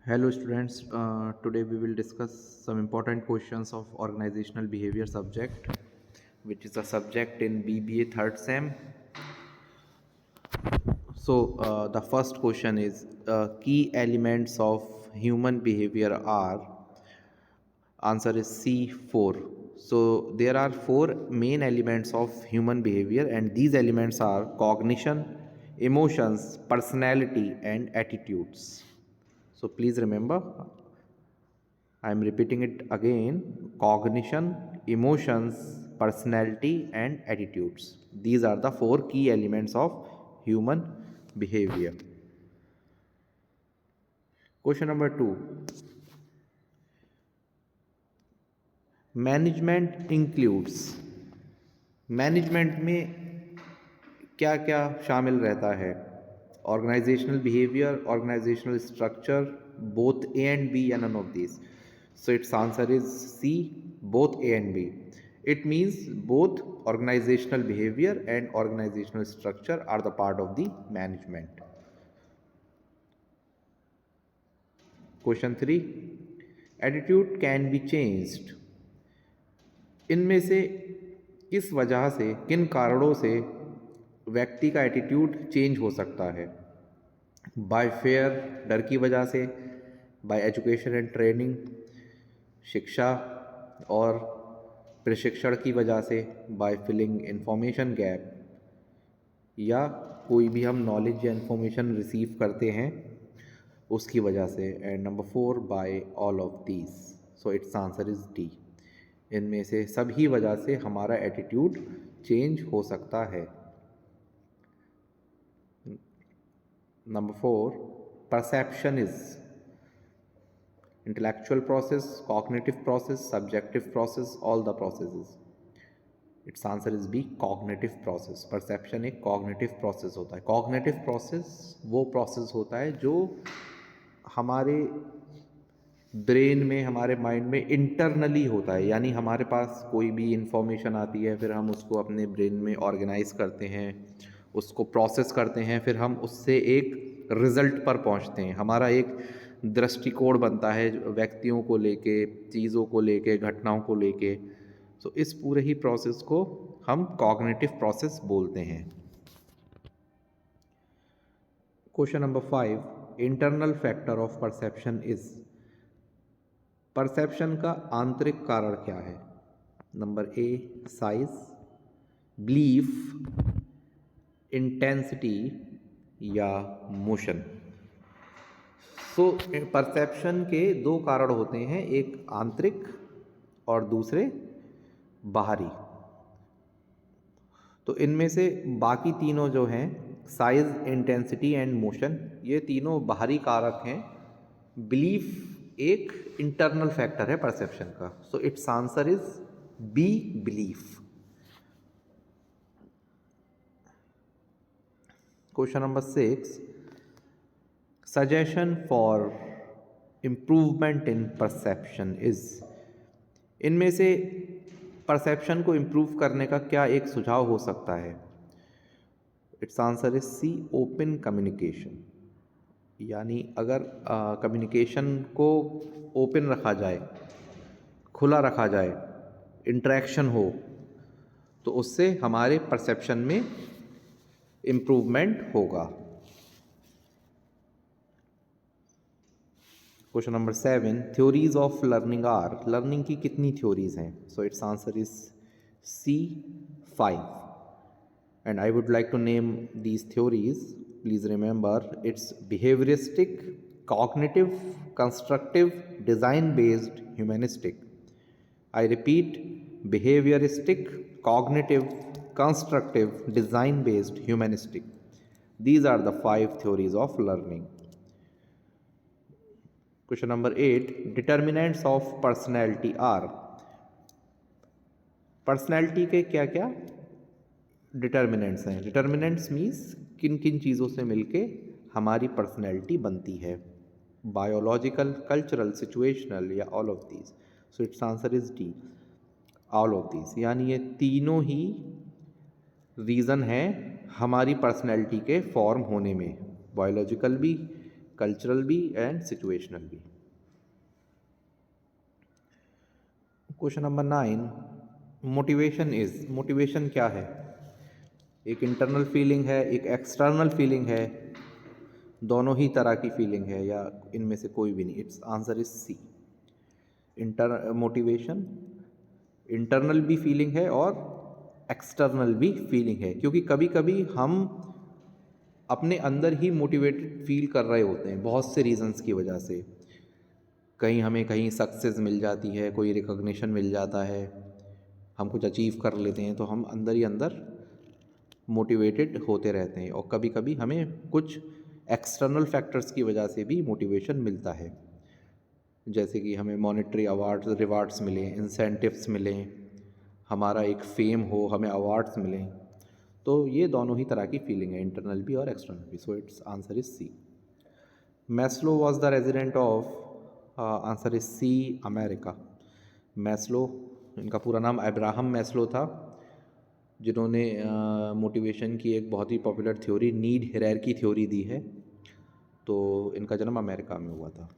Hello students, today we will discuss some important questions of organizational behavior subject, which is a subject in BBA third sem. So the first question is key elements of human behavior are, answer is C4. So there are four main elements of human behavior and these elements are cognition, emotions, personality and attitudes. So please remember, I am repeating it again: cognition, emotions, personality, and attitudes. These are the four key elements of human behavior. Question number two: management includes, management में क्या क्या शामिल रहता है? Organisational behaviour, organisational structure, both A and B या none of this. So its answer is C, both A and B. It means both organizational behavior and organizational structure are the part of the management. Question 3: attitude can be changed. इनमें से किस वजह से, किन कारणों से व्यक्ति का एटीट्यूड चेंज हो सकता है? बाय फेयर, डर की वजह से, बाय एजुकेशन एंड ट्रेनिंग, शिक्षा और प्रशिक्षण की वजह से, बाय फिलिंग इंफॉर्मेशन गैप, या कोई भी हम नॉलेज या इंफॉर्मेशन रिसीव करते हैं उसकी वजह से. And number 4, by all of these. So it's answer is D. इनमें से सभी वजह से हमारा एटीट्यूड चेंज हो सकता है. Number 4, perception is intellectual process, cognitive process, subjective process, all the processes. Its answer is B, cognitive process. Perception एक cognitive process होता है. Cognitive process वो process होता है जो हमारे ब्रेन में, हमारे माइंड में इंटरनली होता है. यानी हमारे पास कोई भी इंफॉर्मेशन आती है, फिर हम उसको अपने ब्रेन में ऑर्गेनाइज करते हैं, उसको प्रोसेस करते हैं, फिर हम उससे एक रिजल्ट पर पहुंचते हैं. हमारा एक दृष्टिकोण बनता है व्यक्तियों को लेके, चीज़ों को लेके, घटनाओं को लेके. तो इस पूरे ही प्रोसेस को हम कॉग्निटिव प्रोसेस बोलते हैं. Question number 5: internal factor of perception is. Perception का आंतरिक कारण क्या है? Number A, size, belief, intensity या मोशन. सो परसेप्शन के दो कारण होते हैं, एक आंतरिक और दूसरे बाहरी. तो इनमें से बाकी तीनों जो हैं, साइज, इंटेंसिटी एंड मोशन, ये तीनों बाहरी कारक हैं. बिलीफ एक इंटरनल फैक्टर है परसेप्शन का. So it's answer is B, belief. Question number 6: suggestion for improvement in perception is. इनमें से परसेप्शन को इम्प्रूव करने का क्या एक सुझाव हो सकता है? It's answer is C, open communication. यानी अगर कम्युनिकेशन को ओपन रखा जाए, खुला रखा जाए, इंटरेक्शन हो, तो उससे हमारे परसेप्शन में इम्प्रूवमेंट होगा. Question number 7: theories of learning are. Learning की कितनी थ्योरीज हैं? So it's answer is C, 5. And I would like to name these theories. Please remember, it's behavioristic, cognitive, constructive, design based, humanistic. I repeat, behavioristic, cognitive, constructive, design based, humanistic. These are the 5 theories of learning. Question number 8: determinants of personality are. Personality के क्या क्या determinants हैं? Determinants means किन किन चीज़ों से मिलके हमारी पर्सनैलिटी बनती है. बायोलॉजिकल, कल्चरल, सिचुएशनल या all of these. So it's answer is D, all of these. यानी ये तीनों ही रीज़न है हमारी पर्सनैलिटी के फॉर्म होने में. बायोलॉजिकल भी, कल्चरल भी एंड सिचुएशनल भी। क्वेश्चन नंबर 9, मोटिवेशन क्या है? एक इंटरनल फीलिंग है, एक एक्सटर्नल फीलिंग है, दोनों ही तरह की फीलिंग है या इनमें से कोई भी नहीं? It's answer is C. Motivation internal भी फीलिंग है और एक्सटर्नल भी फीलिंग है, क्योंकि कभी कभी हम अपने अंदर ही मोटिवेटेड फील कर रहे होते हैं बहुत से रीजंस की वजह से। कहीं सक्सेस मिल जाती है, कोई रिकॉग्निशन मिल जाता है, हम कुछ अचीव कर लेते हैं, तो हम अंदर ही अंदर मोटिवेटेड होते रहते हैं। और कभी कभी हमें कुछ एक्सटर्नल फैक्टर्स की वजह से भी मोटिवेशन मिलता है, जैसे कि हमें मॉनेटरी अवार्ड्स रिवार्ड्स मिलें, इंसेंटिव्स मिलें, हमारा एक फेम हो, हमें अवार्ड्स मिलें। तो ये दोनों ही तरह की फीलिंग है, इंटरनल भी और एक्सटर्नल भी। So it's answer is C. Maslow was the resident of, answer is C, America. Maslow, इनका पूरा नाम अब्राहम मैस्लो था, जिन्होंने मोटिवेशन की एक बहुत ही popular theory need hierarchy theory दी है। तो इनका जन्म अमेरिका में हुआ था।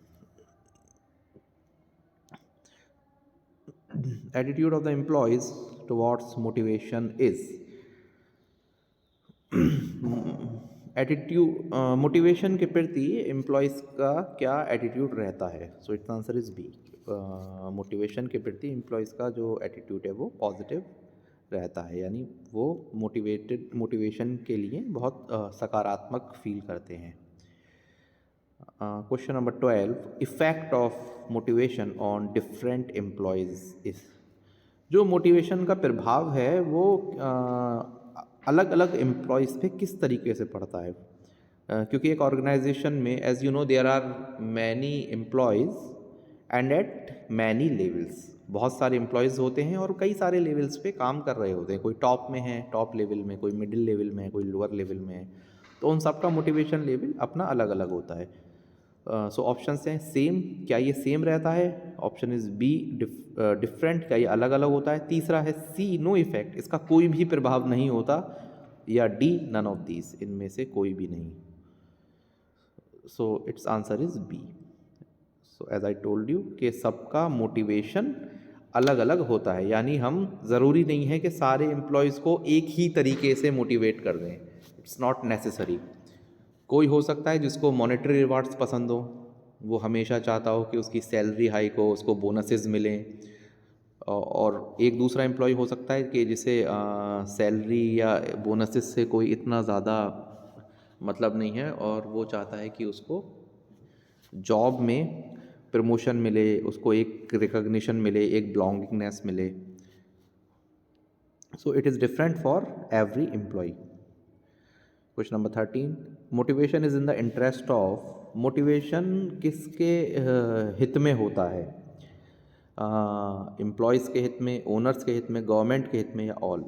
Attitude of the employees towards motivation is, attitude motivation के प्रति एम्प्लॉयज़ का क्या एटीट्यूड रहता है? So it's answer is B. Motivation के प्रति एम्प्लॉयज़ का जो एटीट्यूड है वो पॉजिटिव रहता है, यानी वो मोटिवेशन के लिए बहुत सकारात्मक फील करते हैं। Question number 12, effect of motivation on different employees is. जो मोटिवेशन का प्रभाव है वो अलग अलग एम्प्लॉयज़ पे किस तरीके से पड़ता है? क्योंकि एक ऑर्गेनाइजेशन में, as you know, there are many employees and at many levels. बहुत सारे एम्प्लॉयज़ होते हैं और कई सारे लेवल्स पे काम कर रहे होते हैं। कोई टॉप में है, टॉप लेवल में, कोई मिडिल लेवल में है, कोई लोअर लेवल में है। तो उन सबका मोटिवेशन लेवल अपना अलग अलग होता है। सो ऑप्शंस हैं सेम, क्या ये सेम रहता है? ऑप्शन इज बी, डिफरेंट, क्या ये अलग अलग होता है? तीसरा है सी, नो इफेक्ट, इसका कोई भी प्रभाव नहीं होता। या डी, नन ऑफ दीज, इनमें से कोई भी नहीं। So it's answer is B. So as I told you कि सबका मोटिवेशन अलग अलग होता है, यानी हम ज़रूरी नहीं है कि सारे एम्प्लॉयज़ को एक ही तरीके से मोटिवेट कर दें। It's not necessary. कोई हो सकता है जिसको मॉनेटरी रिवार्ड्स पसंद हो, वो हमेशा चाहता हो कि उसकी सैलरी हाइक हो, उसको बोनसेस मिलें। और एक दूसरा एम्प्लॉय हो सकता है कि जिसे सैलरी या बोनसेस से कोई इतना ज़्यादा मतलब नहीं है, और वो चाहता है कि उसको जॉब में प्रमोशन मिले, उसको एक रिकॉग्निशन मिले, एक बिलोंगिंगनेस मिले। So it is different for every employee. Question number 13, motivation is in the interest of. Motivation किसके हित में होता है? एम्प्लॉयज़ के हित में, ओनर्स के हित में, गवर्नमेंट के हित में, या all?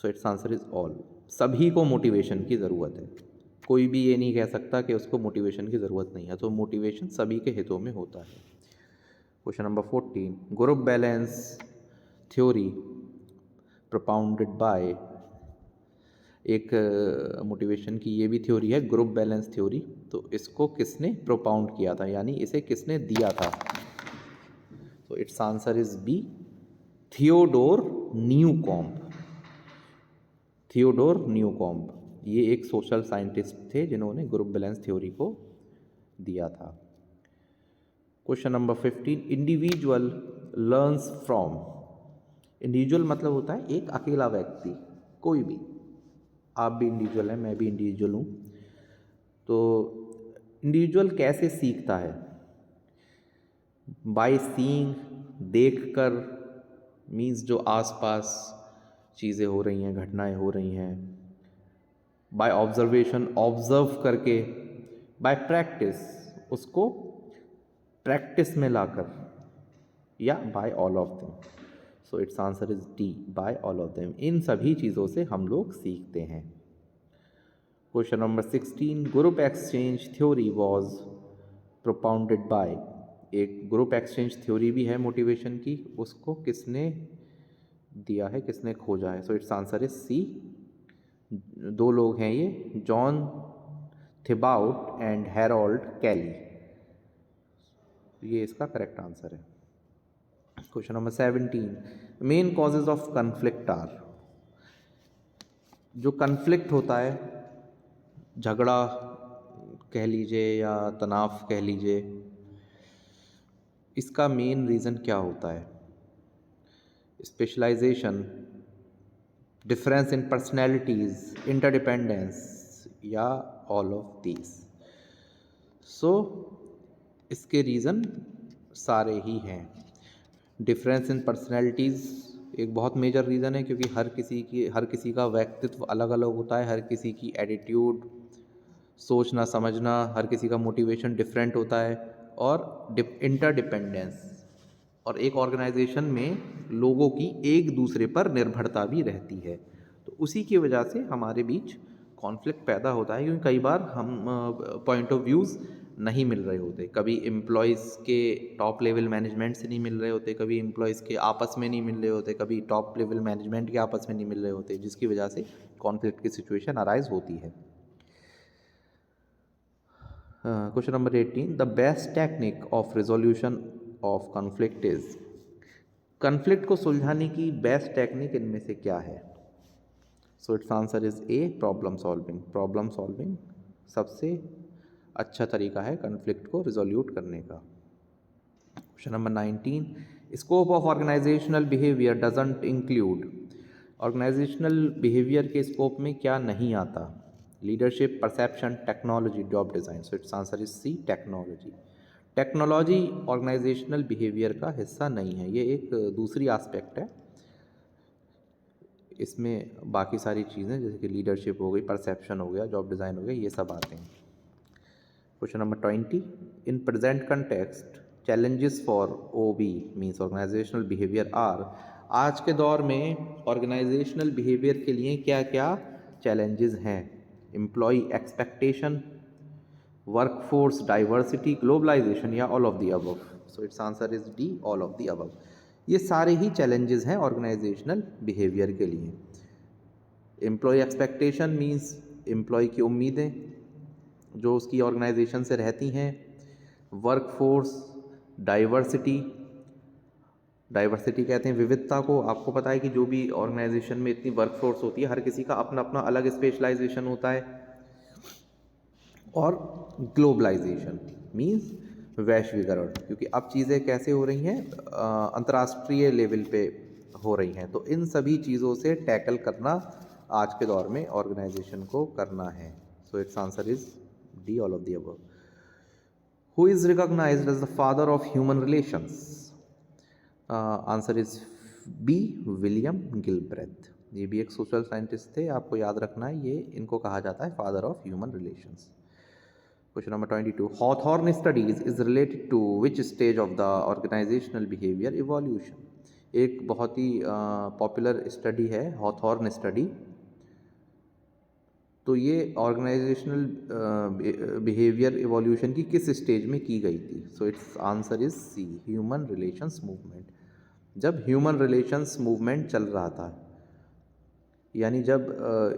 So it's answer is all. सभी को मोटिवेशन की ज़रूरत है, कोई भी ये नहीं कह सकता कि उसको मोटिवेशन की ज़रूरत नहीं है। तो मोटिवेशन सभी के हितों में होता है। Question number 14, group balance theory propounded by. एक मोटिवेशन की ये भी थ्योरी है, ग्रुप बैलेंस थ्योरी। तो इसको किसने प्रोपाउंड किया था, यानी इसे किसने दिया था? तो it's answer is B, Theodore Newcomb. Theodore Newcomb ये एक सोशल साइंटिस्ट थे जिन्होंने ग्रुप बैलेंस थ्योरी को दिया था। Question number 15, individual learns from. Individual मतलब होता है एक अकेला व्यक्ति, कोई भी। आप भी इंडिविजुअल हैं, मैं भी इंडिविजुअल हूँ। तो इंडिविजुअल कैसे सीखता है? बाय सीइंग, देख कर, मीन्स जो आसपास चीज़ें हो रही हैं, घटनाएं हो रही हैं। बाय ऑब्जर्वेशन, ऑब्जर्व करके। बाय प्रैक्टिस, उसको प्रैक्टिस में लाकर, या by all of them. So it's answer is D, by all of them. इन सभी चीज़ों से हम लोग सीखते हैं। Question number 16, group exchange theory was propounded by. एक ग्रुप एक्सचेंज थ्योरी भी है मोटिवेशन की, उसको किसने दिया है, किसने खोजा है? So it's answer is C. दो लोग हैं ये, John Thibaut and Harold Kelley. ये इसका करेक्ट आंसर है। Question number 17, main causes of conflict are. जो कन्फ्लिक्ट होता है, झगड़ा कह लीजिए या तनाव कह लीजिए, इसका मेन रीज़न क्या होता है? Specialization, difference in personalities, interdependence या ऑल ऑफ दीज। सो इसके रीज़न सारे ही हैं। डिफरेंस इन पर्सनैलिटीज़ एक बहुत मेजर रीज़न है, क्योंकि हर किसी का व्यक्तित्व अलग अलग होता है, हर किसी की एटीट्यूड, सोचना समझना, हर किसी का मोटिवेशन डिफरेंट होता है। और इंटरडिपेंडेंस, और एक ऑर्गेनाइजेशन में लोगों की एक दूसरे पर निर्भरता भी रहती है। तो उसी की वजह से हमारे बीच कॉन्फ्लिक्ट पैदा होता है, क्योंकि कई बार हम पॉइंट ऑफ व्यूज़ नहीं मिल रहे होते। कभी एम्प्लॉयज़ के टॉप लेवल मैनेजमेंट से नहीं मिल रहे होते, कभी एम्प्लॉयज़ के आपस में नहीं मिल रहे होते, कभी टॉप लेवल मैनेजमेंट के आपस में नहीं मिल रहे होते, जिसकी वजह से कॉन्फ्लिक्ट की सिचुएशन अराइज होती है। Question number 18, the best technique of resolution of conflict is. Conflict को सुलझाने की बेस्ट टेक्निक इनमें से क्या है? So it's answer is A, problem solving. Problem solving सबसे अच्छा तरीका है कन्फ्लिक्ट को रिजोल्यूट करने का। Question number 19, scope of organizational behaviour doesn't include. Organizational behaviour के स्कोप में क्या नहीं आता? Leadership, perception, technology, job design. So it's answer is C, technology. Technology organisational behaviour का हिस्सा नहीं है, ये एक दूसरी आस्पेक्ट है। इसमें बाकी सारी चीज़ें जैसे कि लीडरशिप हो गई, परसेप्शन हो गया, जॉब डिज़ाइन हो गया, ये सब आते हैं। Question number 20, in present context challenges for OB means organizational behaviour are. आज के दौर में ऑर्गेनाइजेशनल बिहेवियर के लिए क्या क्या चैलेंजेस हैं? Employee expectation, workforce diversity, globalisation या all of the above. So it's answer is D, all of the above. ये सारे ही चैलेंजेस हैं ऑर्गेनाइजेशनल बिहेवियर के लिए। एम्प्लॉय एक्सपेक्टेशन मीन्स एम्प्लॉय की उम्मीदें जो उसकी ऑर्गेनाइजेशन से रहती हैं। वर्कफोर्स डाइवर्सिटी, डाइवर्सिटी कहते हैं विविधता को। आपको पता है कि जो भी ऑर्गेनाइजेशन में इतनी वर्कफोर्स होती है, हर किसी का अपना अपना अलग स्पेशलाइजेशन होता है। और ग्लोबलाइजेशन मीन्स वैश्वीकरण, क्योंकि अब चीज़ें कैसे हो रही हैं, अंतर्राष्ट्रीय लेवल पे हो रही हैं। तो इन सभी चीज़ों से टैकल करना आज के दौर में ऑर्गेनाइजेशन को करना है। So it's answer is D, all of the above. Who is recognized as the father of human relations? Answer is B, William Gilbreth. ये भी एक सोशल साइंटिस्ट थे, आपको याद रखना है, ये इनको कहा जाता है father of human relations. Question number 22. Hawthorne studies is related to which stage of the organizational behavior evolution? एक बहुत ही पॉपुलर स्टडी है हॉथॉर्न स्टडी। तो ये ऑर्गेनाइजेशनल बिहेवियर इवोल्यूशन की किस स्टेज में की गई थी? So it's answer is C, human relations movement. जब ह्यूमन रिलेशंस मूवमेंट चल रहा था, यानी जब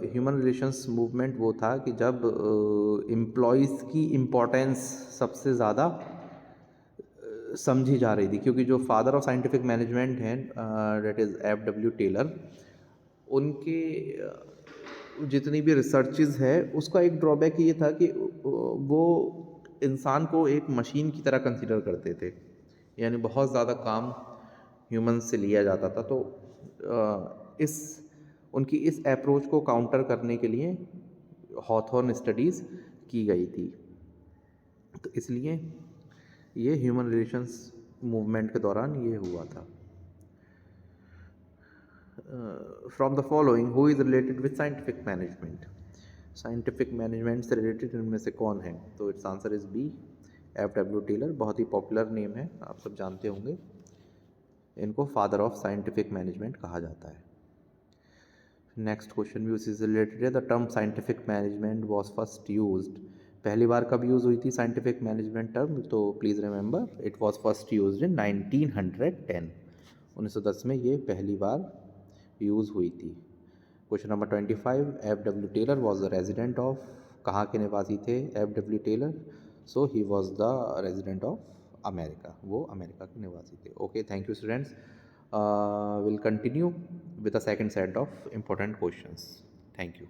ह्यूमन रिलेशंस मूवमेंट वो था कि जब एम्प्लॉयज़ की इम्पोर्टेंस सबसे ज़्यादा समझी जा रही थी, क्योंकि जो फादर ऑफ साइंटिफिक मैनेजमेंट हैं डेट इज़ F.W. टेलर, उनके जितनी भी रिसर्चेज है उसका एक ड्रॉबैक ये था कि वो इंसान को एक मशीन की तरह कंसिडर करते थे, यानी बहुत ज़्यादा काम ह्यूमन से लिया जाता था। तो इस उनकी इस अप्रोच को काउंटर करने के लिए हॉथॉर्न स्टडीज़ की गई थी। तो इसलिए ये ह्यूमन रिलेशंस मूवमेंट के दौरान ये हुआ था। From the following who is related with scientific management? Scientific management से रिलेटेड इनमें से कौन है? तो it's answer is B, F.W. Taylor. बहुत ही पॉपुलर नेम है, आप सब जानते होंगे। इनको फादर ऑफ साइंटिफिक मैनेजमेंट कहा जाता है। नेक्स्ट क्वेश्चन भी उसी से रिलेटेड है। The term scientific management was first used. पहली बार कब यूज़ हुई थी साइंटिफिक मैनेजमेंट टर्म? तो please remember it was first used in 1910। 1910 में ये पहली बार यूज़ हुई थी। Question number 25, F.W. Taylor was the resident of कहाँ के निवासी थे F.W. Taylor? So he was the resident of America, वो अमेरिका के निवासी थे। Okay, thank you students. Will continue with the second set of important questions. Thank you.